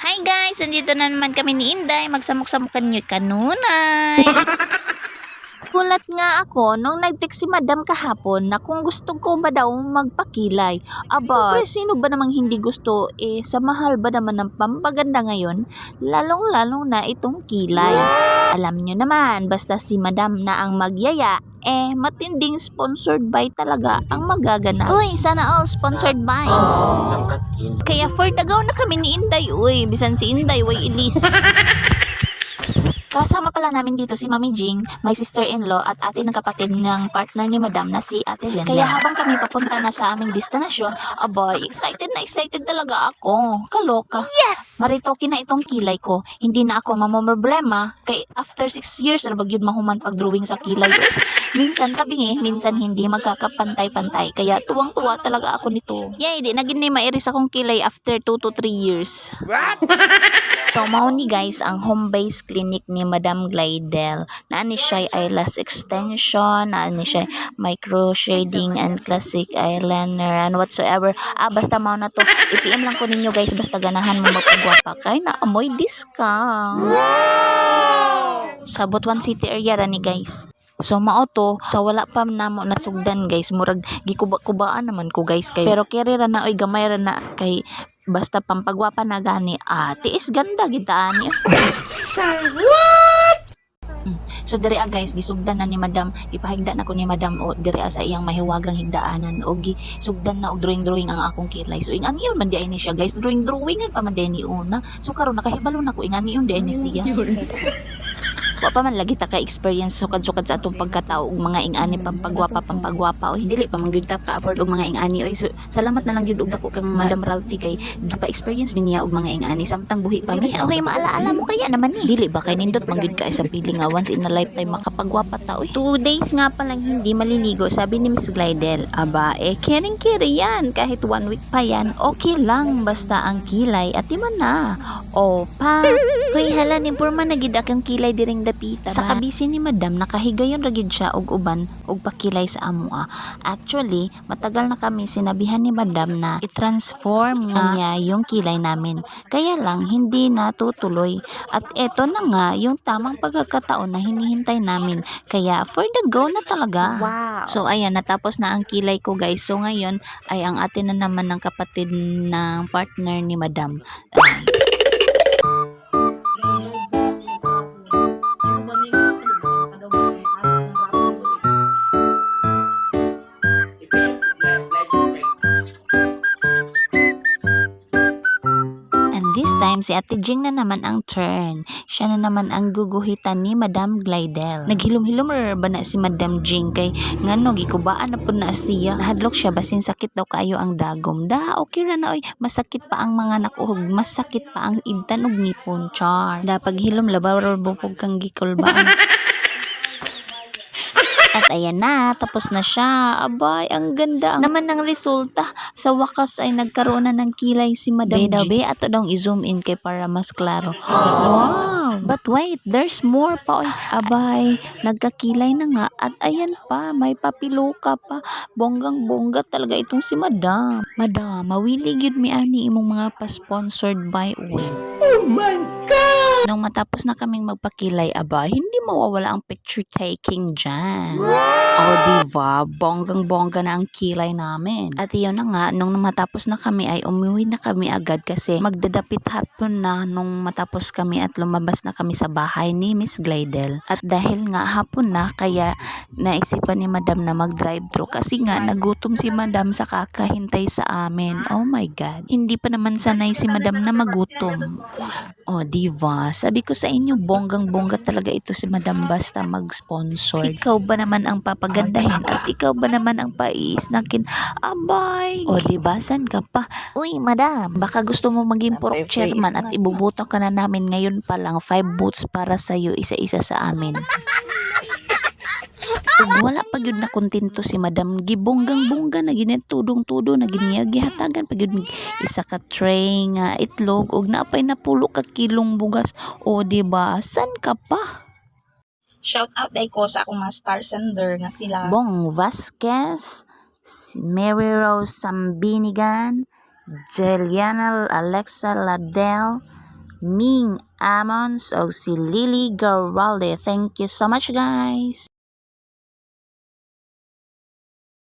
Hi guys! Andito na naman kami ni Inday. Magsamok-samukan nyo kanunay. Gulat nga ako nung nag-text si Madam kahapon na kung gusto ko ba daw magpakilay. Aba, sino ba namang hindi gusto? Sa mahal ba naman ng pampaganda ngayon? Lalong-lalong na itong kilay. Alam nyo naman, basta si Madam na ang magyaya, matinding sponsored by talaga ang magaganap. Uy, sana all sponsored by. Kaya for the go na kami ni Inday. Uy, bisan si Inday, way ilis. Kasama pala namin dito si Mami Jing, my sister-in-law at ate ng kapatid ng partner ni Madam na si Ate Linda. Kaya habang kami papunta na sa aming destinasyon, abay, excited na excited talaga ako. Kaloka. Yes! Maritoki na itong kilay ko. Hindi na ako mamomroblema kay after 6 years rabag yun mahuman pag-drawing sa kilay. Minsan tabingi, minsan hindi magkakapantay-pantay. Kaya tuwang-tuwa talaga ako nito. Yay, di naging ni mairis akong kilay after 2 to 3 years. What? So, mao ni guys ang home-based clinic ni Madam Glidel. Naani siya eyelash extension, naani siya micro shading and classic eyeliner and whatsoever. Basta mao na to. I-PM lang ko ninyo guys, basta ganahan mo magpagwapa kay na amoy discount. Wow! Sa Butuan City area ra ni guys. So mao to, sa wala pa namo nasugdan guys, murag gikuba-kubaan naman ko guys kay. Pero kere ra na oy gamay ra na kay basta pampagwapa na gani, tiis ganda gitaan niya. What? So diri guys, gisugdan na ni Madam, ipahigda na ko ni Madam o diri sa iyang mahiwagang higdaanan o gisugdan na og drawing ang akong kilay. So ingan yun man di ni siya guys, drawingan pa man di ni una. So karon nakahibalo na ko ingan yun di ni siya. Wa pa man lagi ta ka experience sukad-sukad sa atong pagkatao og mga ingani pampagwapa o dili pa man gyud ta ka afford og mga ingani oy. So, salamat na lang gyud og dako kang Madam Ralty kay gipa-experience mi niya og mga ingani samtang buhi pa mi. Okay, maalaala mo kaya naman ni. Dili ba kay nindot man gyud ka sa piling nga once in a lifetime makapagwapa ta oy. 2 days nga pa lang hindi maliligo sabi ni Miss Glidel. Aba, kering-kere yan kahit 1 week pa yan. Okay lang basta ang kilay at man na. O pa. Hoy hala ni purma na gid akong kilay diring dapita. Sa kabisi ni Madam nakahigayon ra gid siya og uban og pakilay sa amoa. Actually, matagal na kami sinabihan ni Madam na i-transform niya yung kilay namin. Kaya lang hindi natutuloy. At eto na nga yung tamang pagkakataon na hinihintay namin. Kaya for the go na talaga. Wow. So ayan, natapos na ang kilay ko guys. So ngayon ay ang atin na naman ng kapatid ng partner ni Madam. This time, si Ate Jing na naman ang turn. Siya na naman ang guguhitan ni Madam Glidel. Naghilom-hilom ba na si Madam Jing kay ngano gikubaan na po na siya. Nahadlok siya basin sakit daw kaayo ang dagom. Okay ra na oy, masakit pa ang mga nakuhog, masakit pa ang ibtan ug ngipon. Char. Paghilom labaw bupog kang gikulbaan. At ayan na, tapos na siya. Abay, ang ganda naman ng resulta. Sa wakas ay nagkaroon na ng kilay si Madam G. Ato daw i-zoom in kay para mas klaro. Wow! But wait, there's more pa. Abay, nagkakilay na nga. At ayan pa, may papiluka pa. Bonggang-bongga talaga itong si Madam. Madam, mawilig yun mi ani imong mga pa-sponsored by oil. Oh my God! Nung matapos na kaming magpakilay, aba, hindi mawawala ang picture taking dyan. Diba? Bonggang-bongga na ang kilay namin. At iyon na nga, nung matapos na kami ay umuwi na kami agad kasi magdadapit hapon na nung matapos kami at lumabas na kami sa bahay ni Miss Glidel. At dahil nga hapon na, kaya naisipan ni Madam na mag-drive-thru kasi nga nagutom si Madam sa kakahintay sa amin. Oh my God. Hindi pa naman sanay si Madam na magutom. Diva, sabi ko sa inyo, bonggang-bongga talaga ito si Madam basta mag-sponsor. Ikaw ba naman ang papagandahin at ikaw ba naman ang paiisnakin? Abay! Diba, san ka pa? Uy, Madam, baka gusto mo maging purok chairman at ibubuto ka na namin ngayon pa lang 5 votes para sa'yo, isa-isa sa amin. Wala pa gyud na kontento si Madam, gibonggang-bongga na ginit tudong-tudo na gihatagan pa gyud isa ka tray nga itlog og naapay na pulo ka kilong bugas. Diba, san ka pa? Shout out day ko sa akong mga star sender nga sila Bong Vasquez, Mary Rose Sambinigan, Jeliana Alexa Ladel, Ming Amons o si Lily Garralde. Thank you so much guys.